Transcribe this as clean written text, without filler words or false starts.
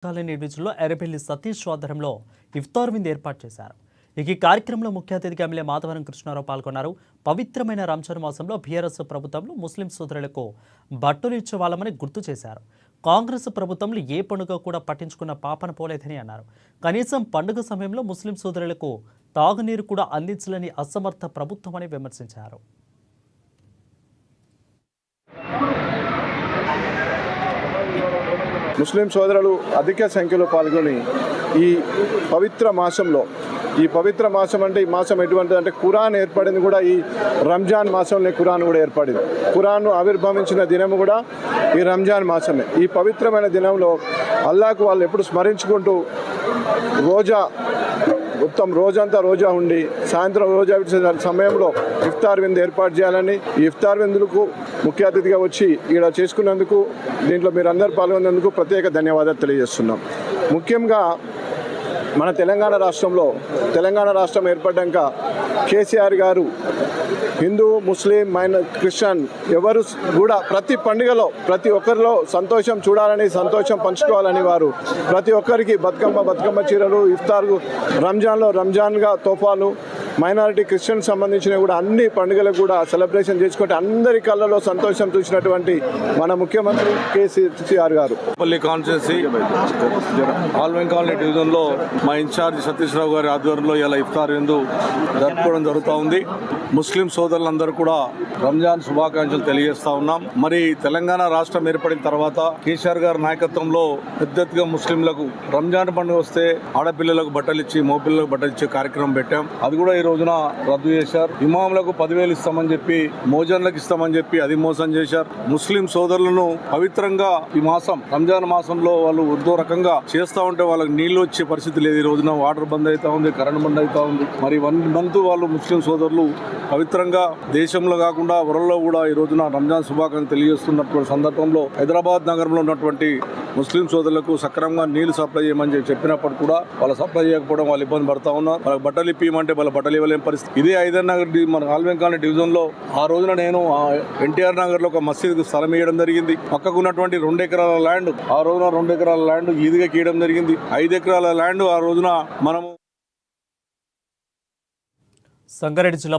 Colony డివిజన్లో ఎర్రబెల్లి సతీష్ ఆధ్వర్యంలో ఇఫ్తార్ విందు ఏర్పాటు చేశారు. ఈ కార్యక్రమంలో ముఖ్య అతిథిగా ఎమ్మెల్యే మాధవరం కృష్ణారావు పాల్గొన్నారు. పవిత్రమైన రంజాన్ మాసంలో బీఆర్ఎస్ ప్రభుత్వంలో ముస్లిం సోదరులకు బట్టలు ఇచ్చే వాళ్ళమని గుర్తు చేశారు. కాంగ్రెస్ ప్రభుత్వంలో ఏ పండుగ కూడా పట్టించుకున్న పాపన పోలేదని అన్నారు. కనీసం పండుగ సమయంలో ముస్లిం సోదరులకు తాగునీరు కూడా అందించలేని అసమర్థ ప్రభుత్వమని విమర్శించారు. ముస్లిం సోదరులు అధిక సంఖ్యలో పాల్గొని ఈ పవిత్ర మాసం అంటే ఈ మాసం ఎటువంటిది అంటే ఖురాన్ ఏర్పడింది కూడా ఈ రంజాన్ మాసంలో ఖురాన్ కూడా ఏర్పడింది. ఖురాన్ ఆవిర్భవించిన దినము కూడా ఈ రంజాన్ మాసమే. ఈ పవిత్రమైన దినంలో అల్లాహకు వాళ్ళు ఎప్పుడు స్మరించుకుంటూ మొత్తం రోజంతా రోజా ఉండి సాయంత్రం రోజా విడిచిన సమయంలో ఇఫ్తార్ విందు ఏర్పాటు చేయాలని, ఈ ఇఫ్తార్ విందులకు ముఖ్య అతిథిగా వచ్చి ఇక్కడ చేసుకున్నందుకు, దీంట్లో మీరు అందరూ పాల్గొన్నందుకు ప్రత్యేక ధన్యవాదాలు తెలియజేస్తున్నాం. ముఖ్యంగా మన తెలంగాణ రాష్ట్రం ఏర్పడ్డాక కేసీఆర్ గారు హిందూ, ముస్లిం, క్రిస్టియన్ ఎవరు కూడా ప్రతి పండుగలో ప్రతి ఒక్కరిలో సంతోషం చూడాలని, సంతోషం పంచుకోవాలని వారు ప్రతి ఒక్కరికి బతుకమ్మ చీరలు, ఇఫ్తార్ రంజాన్గా తోఫాలు, మైనారిటీ క్రిస్టియన్ సంబంధించిన కూడా అన్ని పండుగలకు కూడా సెలబ్రేషన్ చేసుకుంటే అందరి కళ్ళలో సంతోషం చూసినటువంటి మన ముఖ్యమంత్రి కేసీఆర్ గారు. పల్లి కాన్స్టిట్యున్సీ ఆల్వెన్ కాలనీ డివిజన్లో మా ఇన్ఛార్జ్ సతీష్ రావు గారి ఆధ్వర్యంలో ఇలా ఇఫ్తార్ విందు జరుపుకోవడం జరుగుతూ ఉంది. ముస్లిం సోదరులందరూ కూడా రంజాన్ శుభాకాంక్షలు తెలియజేస్తా ఉన్నాం. మరి తెలంగాణ రాష్ట్రం ఏర్పడిన తర్వాత కేసీఆర్ గారి నాయకత్వంలో పెద్దగా ముస్లింలకు రంజాన్ పండుగ వస్తే ఆడపిల్లలకు బట్టలు ఇచ్చి, మగపిల్లలకు బట్టలు ఇచ్చే కార్యక్రమం పెట్టాం. అది కూడా ఈ రోజున రద్దు చేశారు. ఇమాములకు 10,000 ఇస్తామని చెప్పి, మోజన్లకు ఇస్తామని చెప్పి అది మోసం చేశారు. ముస్లిం సోదరులను పవిత్రంగా ఈ మాసం రంజాన్ మాసంలో వాళ్ళు ఉర్దో రకంగా చేస్తా ఉంటే వాళ్ళకి నీళ్లు వచ్చే పరిస్థితి లేదు. ఈ రోజున వాటర్ బంద్ అవుతా ఉంది, కరెంట్ బంద్ అవుతా ఉంది. మరి 1 month వాళ్ళు ముస్లిం సోదరులు పవిత్రంగా దేశంలో కాకుండా వరల్లో కూడా ఈ రోజున రంజాన్ శుభాకాంక్షలు తెలియజేస్తున్నటువంటి సందర్భంలో హైదరాబాద్ నగరంలో ఉన్నటువంటి ముస్లిం సోదరులకు సక్రమంగా నీళ్లు సప్లై చేయమని చెప్పినప్పుడు కూడా వాళ్ళు సప్లై చేయకపోవడం, వాళ్ళు ఇబ్బంది పడతా ఉన్నారు. వాళ్ళకి బట్టలు ఇప్పియమంటే వాళ్ళ బట్టలు ఇవ్వలేని పరిస్థితి. ఇదే ఐదర్ మన ఆల్వెన్ కాలనీ డివిజన్ లో ఆ రోజున నేను ఎన్టీఆర్ నగర్ లో ఒక మసీదుకు స్థలం ఇవ్వడం జరిగింది. పక్కకు ఉన్నటువంటి 2 ఎకరాల ల్యాండ్ ఆ రోజున 2 ఎకరాల ల్యాండ్ ఈదిగా కీయడం జరిగింది. 5 ఎకరాల ల్యాండ్ ఆ రోజున మనము సంగారెడ్డి జిల్లా